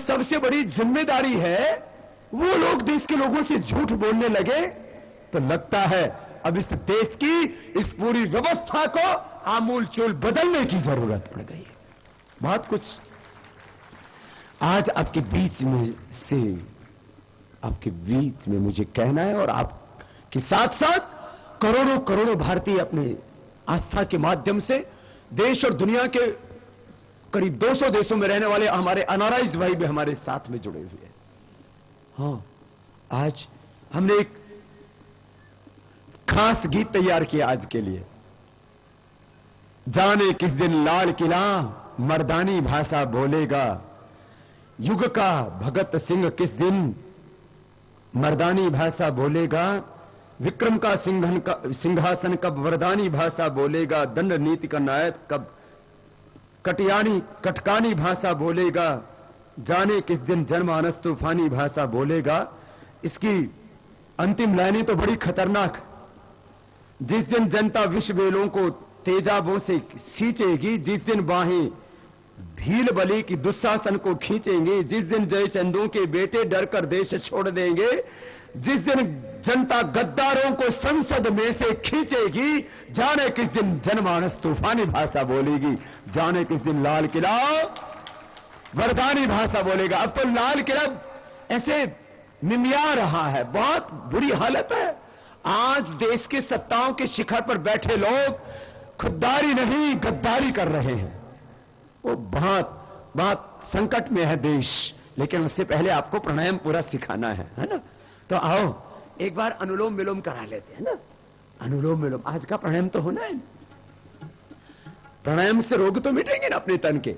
सबसे बड़ी जिम्मेदारी है, वो लोग देश के लोगों से झूठ बोलने लगे, तो लगता है अब इस देश की इस पूरी व्यवस्था को आमूल चूल बदलने की जरूरत पड़ गई है। बहुत कुछ आज आपके बीच में मुझे कहना है, और आपके साथ साथ करोड़ों करोड़ों भारतीय अपने आस्था के माध्यम से देश और दुनिया के करीब 200 देशों में रहने वाले हमारे अनऑथराइज्ड भाई भी हमारे साथ में जुड़े हुए हैं। हां, आज हमने एक खास गीत तैयार किया आज के लिए। जाने किस दिन लाल किला मर्दानी भाषा बोलेगा, युग का भगत सिंह किस दिन मर्दानी भाषा बोलेगा, विक्रम का सिंहासन कब वरदानी भाषा बोलेगा, दंड नीति का नायक कब कटकानी भाषा बोलेगा, जाने किस दिन जनमानस तूफानी भाषा बोलेगा। इसकी अंतिम लाइनें तो बड़ी खतरनाक। जिस दिन जनता विष बेलों को तेजाबों से सींचेगी, जिस दिन बाहें भील बली की दुशासन को खींचेंगे, जिस दिन जयचंदों के बेटे डरकर देश छोड़ देंगे, जिस दिन जनता गद्दारों को संसद में से खींचेगी, जाने किस दिन जनमानस तूफानी भाषा बोलेगी, जाने किस दिन लाल किला वरदानी भाषा बोलेगा। अब तो लाल किला ऐसे निमिया रहा है, बहुत बुरी हालत है। आज देश के सत्ताओं के शिखर पर बैठे लोग खुददारी नहीं गद्दारी कर रहे हैं। वो बहुत संकट में है देश, लेकिन उससे पहले आपको प्राणायाम पूरा सिखाना है ना? तो आओ एक बार अनुलोम विलोम करा लेते हैं ना। अनुलोम विलोम आज का प्राणायाम तो होना है। प्राणायाम से रोग तो मिटेंगे ना अपने तन के।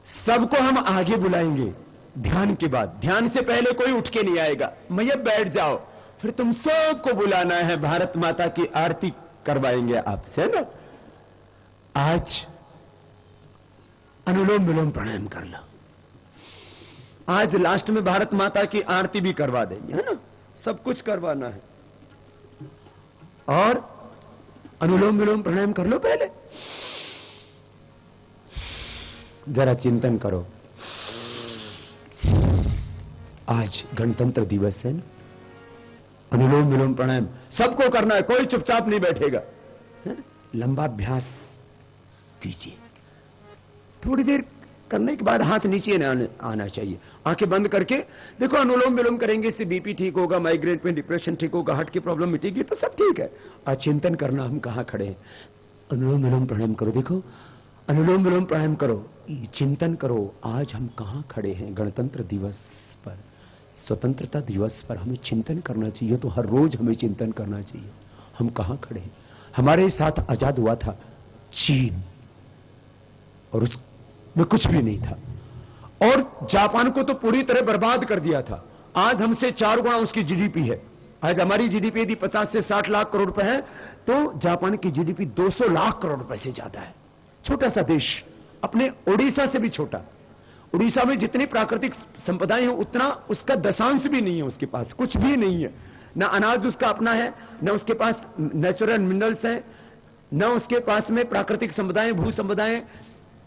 सबको हम आगे बुलाएंगे ध्यान के बाद। ध्यान से पहले कोई उठ के नहीं आएगा, मैया बैठ जाओ, फिर तुम सबको बुलाना है, भारत माता की आरती करवाएंगे आपसे ना। आज अनुलोम विलोम प्राणायाम कर लो। आज लास्ट में भारत माता की आरती भी करवा देंगे, है ना? सब कुछ करवाना है। और अनुलोम विलोम प्राणायाम कर लो पहले। जरा चिंतन करो, आज गणतंत्र दिवस है ना। अनुलोम विलोम प्राणायाम सबको करना है, कोई चुपचाप नहीं बैठेगा, है? लंबा अभ्यास कीजिए। थोड़ी देर करने के बाद हाथ नीचे आना चाहिए, आंखें बंद करके देखो। अनुलोम विलोम करेंगे, इससे बीपी ठीक होगा, माइग्रेन में डिप्रेशन ठीक होगा, हार्ट की प्रॉब्लम मिटेगी, तो सब ठीक है। आज चिंतन करना हम कहां खड़े हैं। अनुलोम विलोम प्राणायाम करो। देखो, अनुलोम विलोम प्राणायाम करो, चिंतन करो, आज हम कहां खड़े हैं। गणतंत्र दिवस पर, स्वतंत्रता दिवस पर हमें चिंतन करना चाहिए। तो हर रोज हमें चिंतन करना चाहिए, हम कहां खड़े हैं। हमारे साथ आजाद हुआ था चीन, और उसमें कुछ भी नहीं था, और जापान को तो पूरी तरह बर्बाद कर दिया था। आज हमसे 4 गुना उसकी जीडीपी है। आज हमारी जीडीपी यदि 50 से 60 लाख करोड़ रुपए है, तो जापान की जीडीपी 200 लाख करोड़ रुपए से ज्यादा है। छोटा सा देश, अपने ओडिशा से भी छोटा। उड़ीसा में जितनी प्राकृतिक संपदाएं हैं, उतना उसका दशांश भी नहीं है। उसके पास कुछ भी नहीं है, ना अनाज उसका अपना है, ना उसके पास नेचुरल मिनरल्स हैं, ना उसके पास में प्राकृतिक संपदाएं, भू संपदाएं,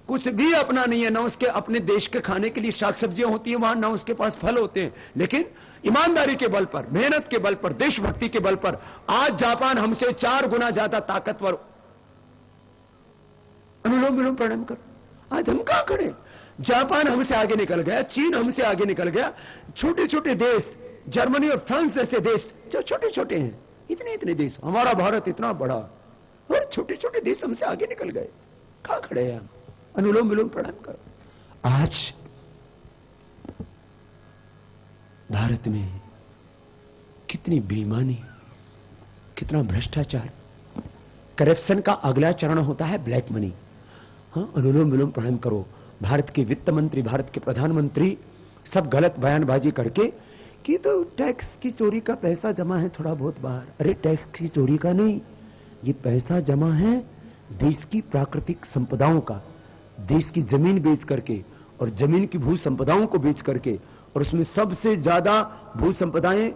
कुछ भी अपना नहीं है। ना उसके अपने देश के खाने के लिए शाक सब्जियां होती हैं वहां, ना उसके पास फल होते हैं। लेकिन ईमानदारी के बल पर, मेहनत के बल पर, देशभक्ति के बल पर आज जापान हमसे 4 गुना ज्यादा ताकतवर। अनुलोम विलोम प्राणायाम करो। आज हम कहां खड़े? जापान हमसे आगे निकल गया, चीन हमसे आगे निकल गया। छोटे छोटे देश, जर्मनी और फ्रांस जैसे देश जो छोटे छोटे हैं, इतने इतने देश, हमारा भारत इतना बड़ा, और छोटे छोटे देश हमसे आगे निकल गए। कहां खड़े हैं हम? अनुलोम विलोम प्राणायाम करो। आज भारत में कितनी बेईमानी, कितना भ्रष्टाचार, करप्शन का अगला चरण होता है ब्लैक मनी। हाँ, अनुलोम विलोम प्राणायाम करो। भारत के वित्त मंत्री, भारत के प्रधानमंत्री सब गलत बयानबाजी करके कि तो टैक्स की चोरी का पैसा जमा है थोड़ा बहुत बाहर। अरे टैक्स की चोरी का नहीं, ये पैसा जमा है देश की प्राकृतिक संपदाओं का, देश की जमीन बेच करके और जमीन की भू संपदाओं को बेच करके। और उसमें सबसे ज्यादा भू संपदाएं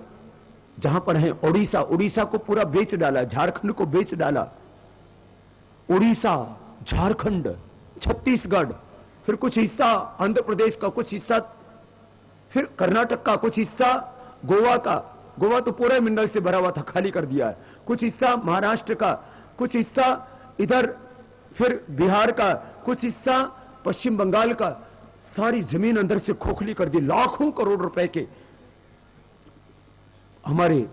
जहां पर हैं ओडिशा, उड़ीसा को पूरा बेच डाला, झारखंड को बेच डाला। उड़ीसा, झारखंड, छत्तीसगढ़, फिर कुछ हिस्सा आंध्र प्रदेश का, कुछ हिस्सा फिर कर्नाटक का कुछ हिस्सा, गोवा का, गोवा तो पूरा मिनरल से भरा हुआ था, खाली कर दिया है, कुछ हिस्सा महाराष्ट्र का, कुछ हिस्सा इधर फिर बिहार का, कुछ हिस्सा पश्चिम बंगाल का, सारी जमीन अंदर से खोखली कर दी। लाखों करोड़ रुपए के हमारे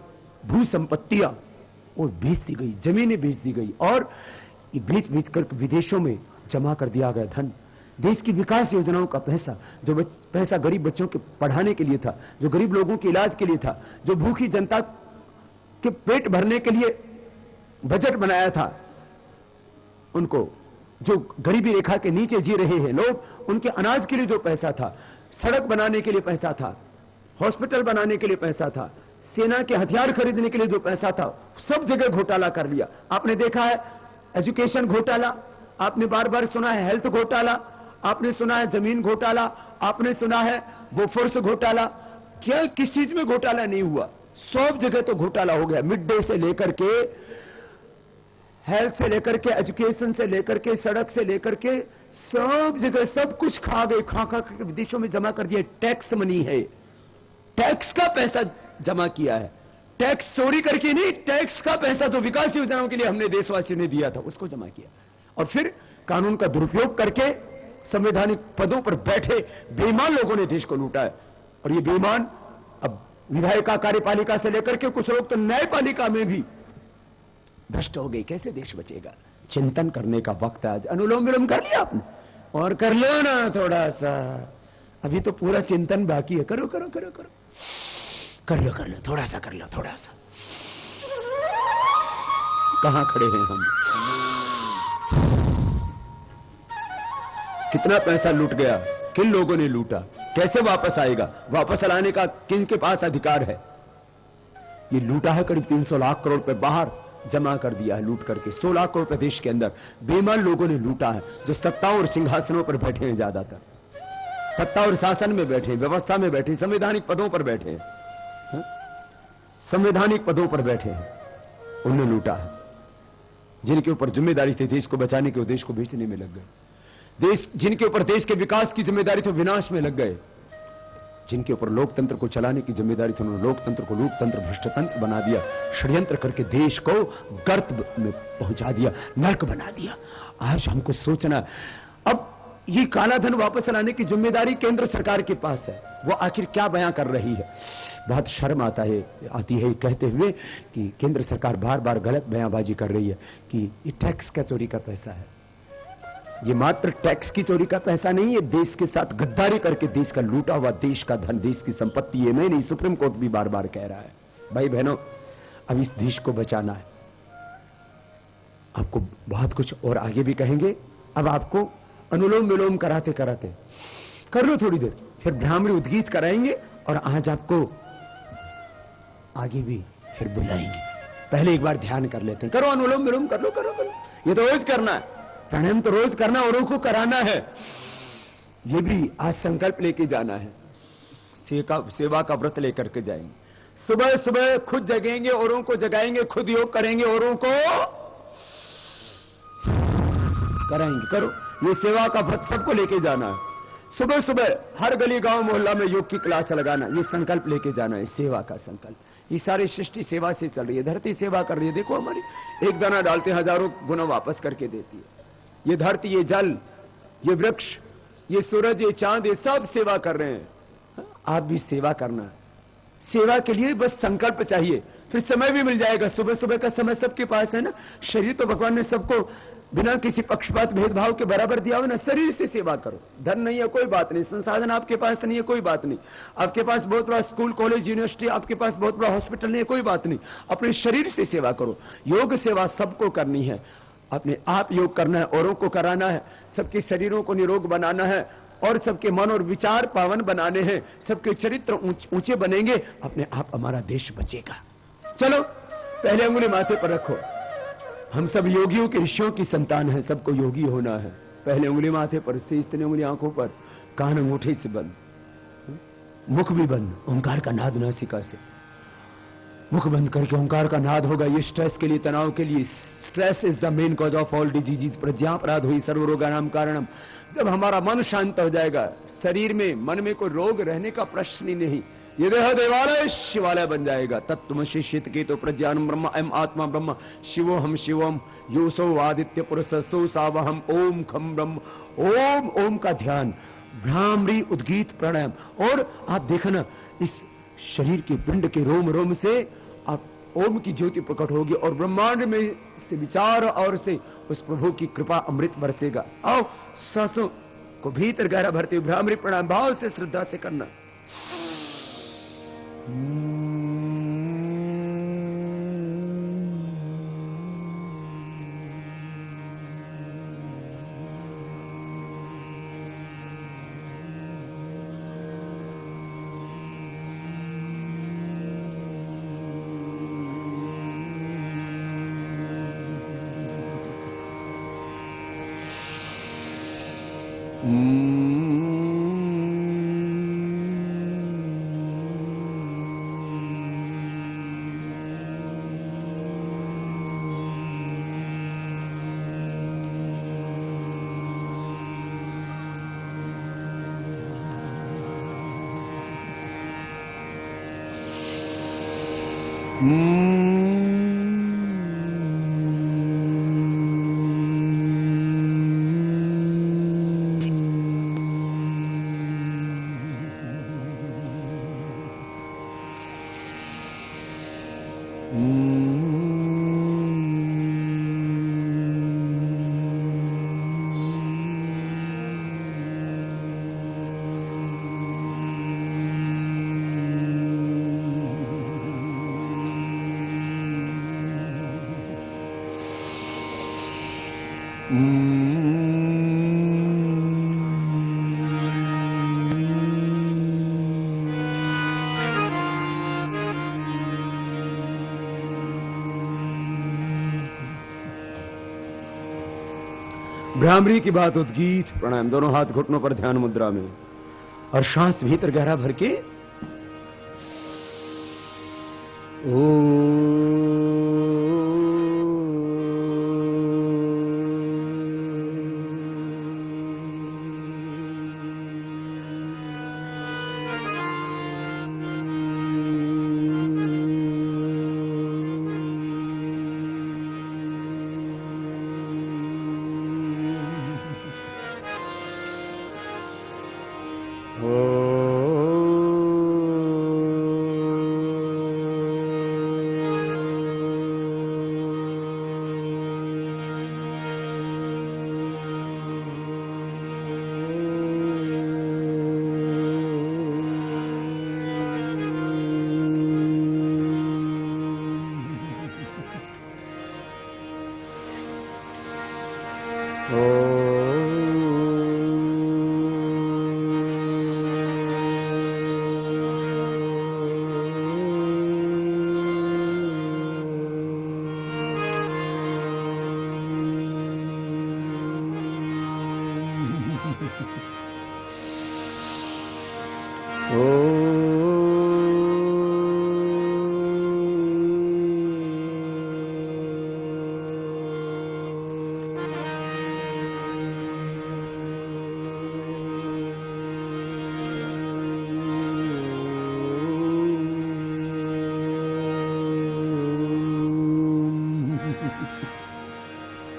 भू संपत्तियां वो बेच दी गई, जमीनें बेच दी गई, और ये बेच बेच कर विदेशों में जमा कर दिया गया धन। देश की विकास योजनाओं का पैसा, जो पैसा गरीब बच्चों के पढ़ाने के लिए था, जो गरीब लोगों के इलाज के लिए था, जो भूखी जनता के पेट भरने के लिए बजट बनाया था, उनको, जो गरीबी रेखा के नीचे जी रहे हैं लोग, उनके अनाज के लिए जो पैसा था, सड़क बनाने के लिए पैसा था, हॉस्पिटल बनाने के लिए पैसा था, सेना के हथियार खरीदने के लिए जो पैसा था, सब जगह घोटाला कर लिया। आपने देखा है एजुकेशन घोटाला, आपने बार बार सुना है हेल्थ घोटाला, आपने सुना है जमीन घोटाला, आपने सुना है बोफोर्स घोटाला। क्या किस चीज में घोटाला नहीं हुआ? सब जगह तो घोटाला हो गया। मिड डे से लेकर के, हेल्थ से लेकर के, एजुकेशन से लेकर के, सड़क से लेकर के, सब जगह सब कुछ खा गए, खा खा कर विदेशों में जमा कर दिया। टैक्स मनी है, टैक्स का पैसा जमा किया है, टैक्स चोरी करके नहीं, टैक्स का पैसा जो विकास योजनाओं के लिए हमने देशवासियों ने दिया था उसको जमा किया, और फिर कानून का दुरुपयोग करके संवैधानिक पदों पर बैठे बेईमान लोगों ने देश को लूटा है। और ये बेईमान अब विधायिका, कार्यपालिका से लेकर के कुछ लोग तो न्यायपालिका में भी भ्रष्ट हो गए। कैसे देश बचेगा? चिंतन करने का वक्त है आज। अनुलोम विलोम कर लिया आपने? और कर लो ना थोड़ा सा, अभी तो पूरा चिंतन बाकी है। करो करो करो करो, कर लो, थोड़ा सा कर लो, थोड़ा सा। कहां खड़े हैं हम? कितना पैसा लूट गया, किन लोगों ने लूटा, कैसे वापस आएगा? वापस लाने का किन के पास अधिकार है? ये लूटा है करीब 300 लाख करोड़ रुपए, बाहर जमा कर दिया है लूट करके। 100 लाख करोड़ रुपए देश के अंदर बेईमान लोगों ने लूटा है, जो सत्ताओं और सिंहासनों पर बैठे हैं, ज्यादातर सत्ता और शासन में बैठे, व्यवस्था में बैठे, संवैधानिक पदों पर बैठे हैं, संवैधानिक पदों पर बैठे हैं, उन्होंने लूटा है। जिनके ऊपर जिम्मेदारी थी देश को बचाने की, वो देश को बेचने में लग गए। जिनके ऊपर देश के विकास की जिम्मेदारी थी, विनाश में लग गए। जिनके ऊपर लोकतंत्र को चलाने की जिम्मेदारी थी, उन्होंने लोकतंत्र को लूटतंत्र, भ्रष्टतंत्र बना दिया। षड्यंत्र करके देश को गर्त में पहुंचा दिया, नर्क बना दिया। आज हमको सोचना, अब ये काला धन वापस लाने की जिम्मेदारी केंद्र सरकार के पास है। वो आखिर क्या बयां कर रही है? बहुत शर्म आती है कहते हुए कि केंद्र सरकार बार बार गलत बयानबाजी कर रही है कि ये टैक्स का चोरी का पैसा है। ये मात्र टैक्स की चोरी का पैसा नहीं है, देश के साथ गद्दारी करके देश का लूटा हुआ, देश का धन, देश की संपत्ति। ये मैं नहीं, सुप्रीम कोर्ट भी बार बार कह रहा है। भाई बहनों, अब इस देश को बचाना है। आपको बहुत कुछ और आगे भी कहेंगे। अब आपको अनुलोम विलोम कराते कराते कर लो थोड़ी देर, फिर भ्रामरी उद्गीत कराएंगे, और आज आपको आगे भी फिर बुलाएंगे। पहले एक बार ध्यान कर लेते हैं। करो अनुलोम विलोम, कर लो करो करो, ये तो रोज करना है। प्राणायाम तो रोज करना, औरों को कराना है। ये भी आज संकल्प लेके जाना है। सेवा का व्रत लेकर के जाएंगे। सुबह सुबह खुद जगेंगे, औरों को जगाएंगे, खुद योग करेंगे, औरों को कराएंगे। करो, ये सेवा का व्रत सबको लेके जाना है। सुबह सुबह हर गली गांव मोहल्ला में योग की क्लास लगाना, ये संकल्प लेके जाना है, सेवा का संकल्प। ये सारी सृष्टि सेवा से चल रही है, धरती सेवा कर रही है। देखो हमारी, एक दाना डालते हजारों गुना वापस करके देती है। ये धरती, ये जल, ये वृक्ष, ये सूरज, ये चांद, ये सब सेवा कर रहे हैं। आप भी सेवा करना है। सेवा के लिए बस संकल्प चाहिए, फिर समय भी मिल जाएगा। सुबह सुबह का समय सबके पास है ना। शरीर तो भगवान ने सबको बिना किसी पक्षपात भेदभाव के बराबर दिया हो ना। शरीर से सेवा करो। धन नहीं है कोई बात नहीं, संसाधन आपके पास नहीं है कोई बात नहीं, आपके पास बहुत बड़ा स्कूल कॉलेज यूनिवर्सिटी, आपके पास बहुत बड़ा हॉस्पिटल नहीं है कोई बात नहीं, अपने शरीर से सेवा करो। योग सेवा सबको करनी है। अपने आप योग करना है, औरों को कराना है, सबके शरीरों को निरोग बनाना है, और सबके मन और विचार पावन बनाने हैं, सबके चरित्र ऊंचे बनेंगे, अपने आप हमारा देश बचेगा। चलो पहले अंगुली माथे पर रखो। हम सब योगियों के, ऋषियों की संतान है, सबको योगी होना है। पहले उंगली माथे पर से, इतने उंगली आंखों पर, कान अंगूठे से बंद, मुख भी बंद, ओंकार का नाद नासिका से। मुख बंद करके ओंकार का नाद होगा। ये स्ट्रेस के लिए, तनाव के लिए। Stress is the main cause of all disease. प्रज्ञापराध हुई सर्वरोगाणाम कारणम। जब हमारा मन शांत हो जाएगा, शरीर में, मन में कोई रोग रहने का प्रश्न ही नहीं। ये देह देवालय शिवालय बन जाएगा। तत्त्वमसि शीतकेतो प्रज्ञानम ब्रह्म अयम आत्मा ब्रह्म शिवोहम शिवम योसो आदित्य पुरुष सो सावहम ओम खम ब्रह्म। ओम, ओम का ध्यान, भ्रामरी, उद्गीत, प्राणायाम। और आप देखना, इस शरीर के पिंड के रोम रोम से आप ओम की ज्योति प्रकट होगी और ब्रह्मांड में से विचार और से उस प्रभु की कृपा अमृत बरसेगा। आओ सांसों को भीतर गहरा भरते हुए भ्रामरी प्राणायाम भाव से, श्रद्धा से करना। भ्रामरी की बात, उद्गीत, प्राणायाम, दोनों हाथ घुटनों पर ध्यान मुद्रा में और सांस भीतर गहरा भर के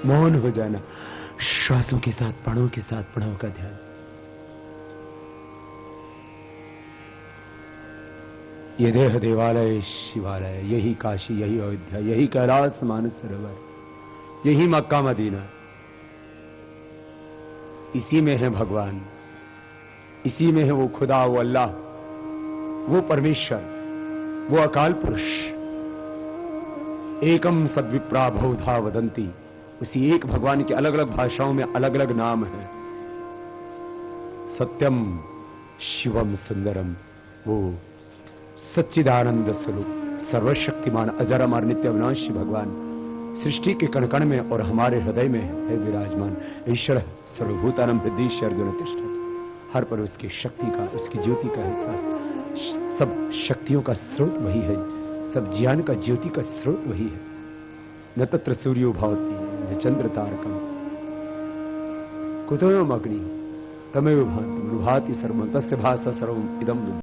मौन हो जाना, श्वासों के साथ, प्राणों के साथ प्राणों का ध्यान। ये देह देवालय शिवालय, यही काशी, यही अयोध्या, यही कैलाश मानस सरोवर, यही मक्का मदीना। इसी में है भगवान, इसी में है वो खुदा, वो अल्लाह, वो परमेश्वर, वो अकाल पुरुष। एकम सद्विप्रा बहुधा वदंती। उसी एक भगवान के अलग अलग भाषाओं में अलग अलग नाम हैं। सत्यम शिवम सुंदरम, वो सच्चिदानंद स्वरूप, सर्वशक्तिमान, अजर अमर, नित्य अविनाशी भगवान सृष्टि के कण कण में और हमारे हृदय में है विराजमान। ईश्वर सर्वभूतानम हृदय अर्जुन तिष्ठत्। हर पर उसकी शक्ति का, उसकी ज्योति का एहसास। सब शक्तियों का स्रोत वही है, सब ज्ञान का ज्योति का स्रोत वही है। न तत्र सूर्यो भावति न चंद्र तारकम कुतोऽयम् अग्नि तमेव भाति सर्वं तस्य भासः सर्वम् इदं